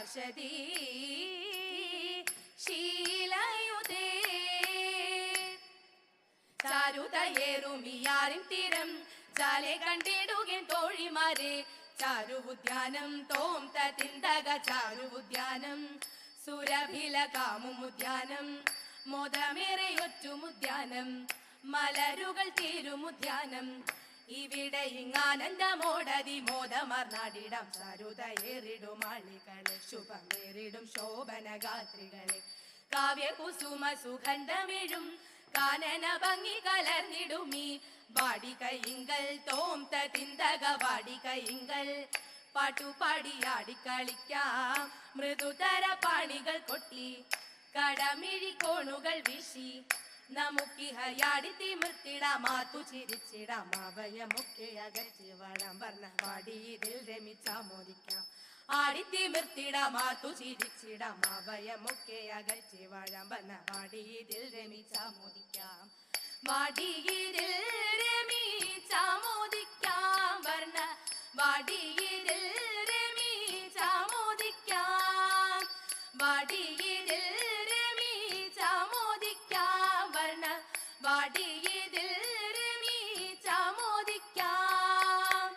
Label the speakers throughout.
Speaker 1: പാർഷദീ ശീലയുതേ ചാരുതയേറുമിയാറിൻ തീരം ചാലെ കണ്ടിടുകൻ തോഴിമാരെ ചാരുവുദ്യാനം തോം തിന്തക ചാരുവുദ്യാനം സുരഭില കാമുദ്യാനം മോദമേറെയൊറ്റുമുദ്യാനം മലരുകൾ തീരുമുദ്യാനം ഇവിടെ ഇങ്ങാനന്ദമോടതി മോദമർനാടിടം ചാരുതയേറിടും ആളികളെ ശുഭമേറിടും ശോഭനഗാത്രികളെ കാവ്യകുസുമ സുഗന്ധമിഴും കാനന ഭംഗി കലർന്നിടുമീ വാടികയിങ്കൽ തോം തിന്തക വാടികയിങ്കൽ പാട്ടുപാടിയാടിക്കളിക്കാം മൃദുതര പാണികൾ കൊട്ടി കടമിഴി കോണുകൾ വീശി നമുക്കിഹയാടി തിമിർത്തിടാം മാത്തു ചിരിച്ചിടാം അവയമൊക്കെ അകറ്റി വളം വർണ്ണ പാടി ഇതിൽ രമിച്ചാമോദിക്കാം ആടിത്തിമിർത്തിടാം മാത്തു ചിരിച്ചിടാം അവയമൊക്കെ അകറ്റി വളം വർണ്ണ പാടി ഇതിൽ രമിച്ചാമോദിക്കാം വാടിയിൽ രമിച്ചാമോദിക്കാം വർണ്ണ വാടിയിൽ രമിച്ചാമോദിക്കാം വാടിയിൽ രമിച്ചാമോദിക്കാം വർണ്ണ വാടിയിൽ രമിച്ചാമോദിക്കാം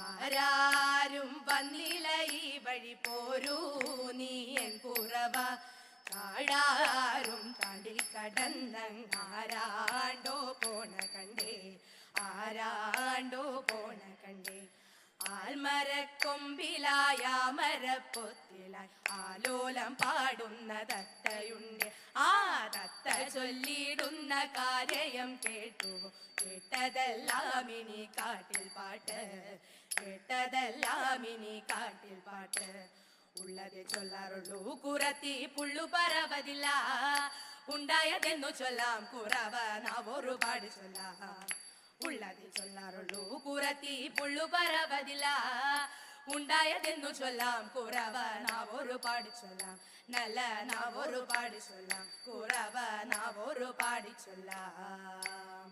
Speaker 1: ആരാരും വന്നില്ല ഈ വഴി പോരൂ നീ എൻ കുറവ കാടാരും താണ്ടി കടന്നങ്ങാരാണ്ടോ പോണ കണ്ടേ ആരാണ്ടോ പോണ കണ്ടേ ആൽമരക്കൊമ്പിലായ മരപ്പൊത്തിലായി ആലോലം പാടുന്ന തത്തയുണ്ട് ആ തത്ത ചൊല്ലിടുന്ന കാര്യം കേട്ടുവോ കേട്ടതെല്ലാം ഇനി കാട്ടിൽ പാട്ട് കേട്ടതെല്ലാം ഇനി കാട്ടിൽ പാട്ട് ഉള്ളതെ ചൊല്ലാറുള്ളൂ കുറത്തി പുള്ളു പറവതില്ല ഉണ്ടായതെന്നു ചൊല്ലാം കുറവ നാവൊരുപാട് ചൊല്ലാം ഉള്ളതെ ചൊല്ലാറുള്ളൂ കുറത്തി പുള്ളു പറവതില്ല ഉണ്ടായതെന്നു ചൊല്ലാം കുറവ നാവൊരുപാട് ചൊല്ലാം നല്ല നാവൊരുപാട് ചൊല്ലാം കുറവ നാവൊരുപാട് ചൊല്ലാം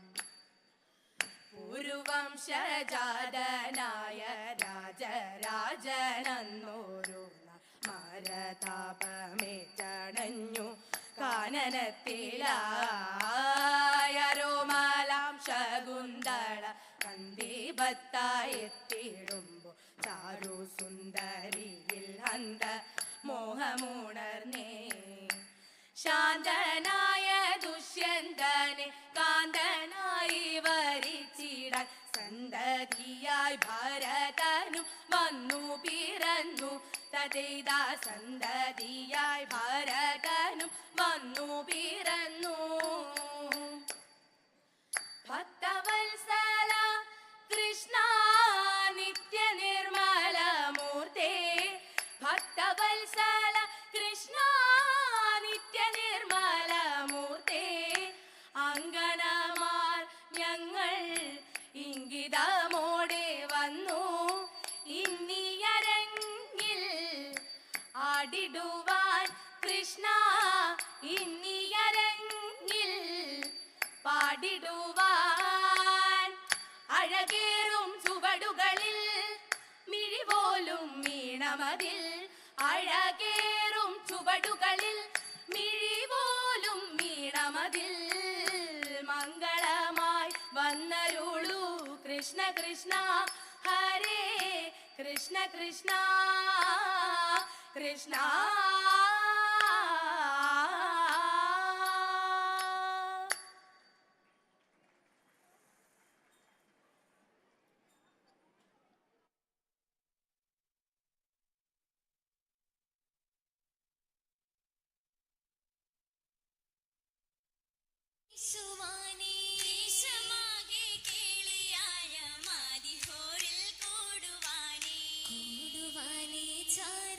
Speaker 1: പൂർവംശജാതനായ രാജരാജനന്നോരു മരതാപമേ ചടഞ്ഞു കാനനത്തിലായരോമാലാം ശകുന്തള കന്ദീപത്തായെത്തിടുമ്പോ ചാരു സുന്ദരിയിൽ അന്ത മോഹമുണർന്നേ ശാന്തനായ ദുഷ്യന്തനെ കാന്തനായി വരിച്ചിടാൻ സന്തതിയായി ഭരതനും വന്നു പിറന്നു തഥൈതാ സന്തതിയായി ഭരതനും വന്നു പിറന്നു ഭക്തവത്സല കൃഷ്ണ നിത്യ നിർമ്മല മൂർത്തേ ഭക്തവത്സല കൃഷ്ണ നിത്യ നിർമ്മല മൂർത്തേ അങ്കണമാർ ഞങ്ങൾ ഇംഗിതമോടെ വന്നു ഇന്നിയരങ്ങിൽ ആടിടുവാൻ കൃഷ്ണ ഇന്നിയരങ്ങിൽ പാടിടുവാൻ അഴകേറും ചുവടുകളിൽ മിഴിപോലും വീണമതിൽ അഴകേറും ചുവടുകളിൽ മിഴിപോലും വീണമതിൽ മംഗളമായി വന്നരുളൂ കൃഷ്ണ കൃഷ്ണ ഹരേ കൃഷ്ണ കൃഷ്ണ കൃഷ്ണ
Speaker 2: സുവാനേ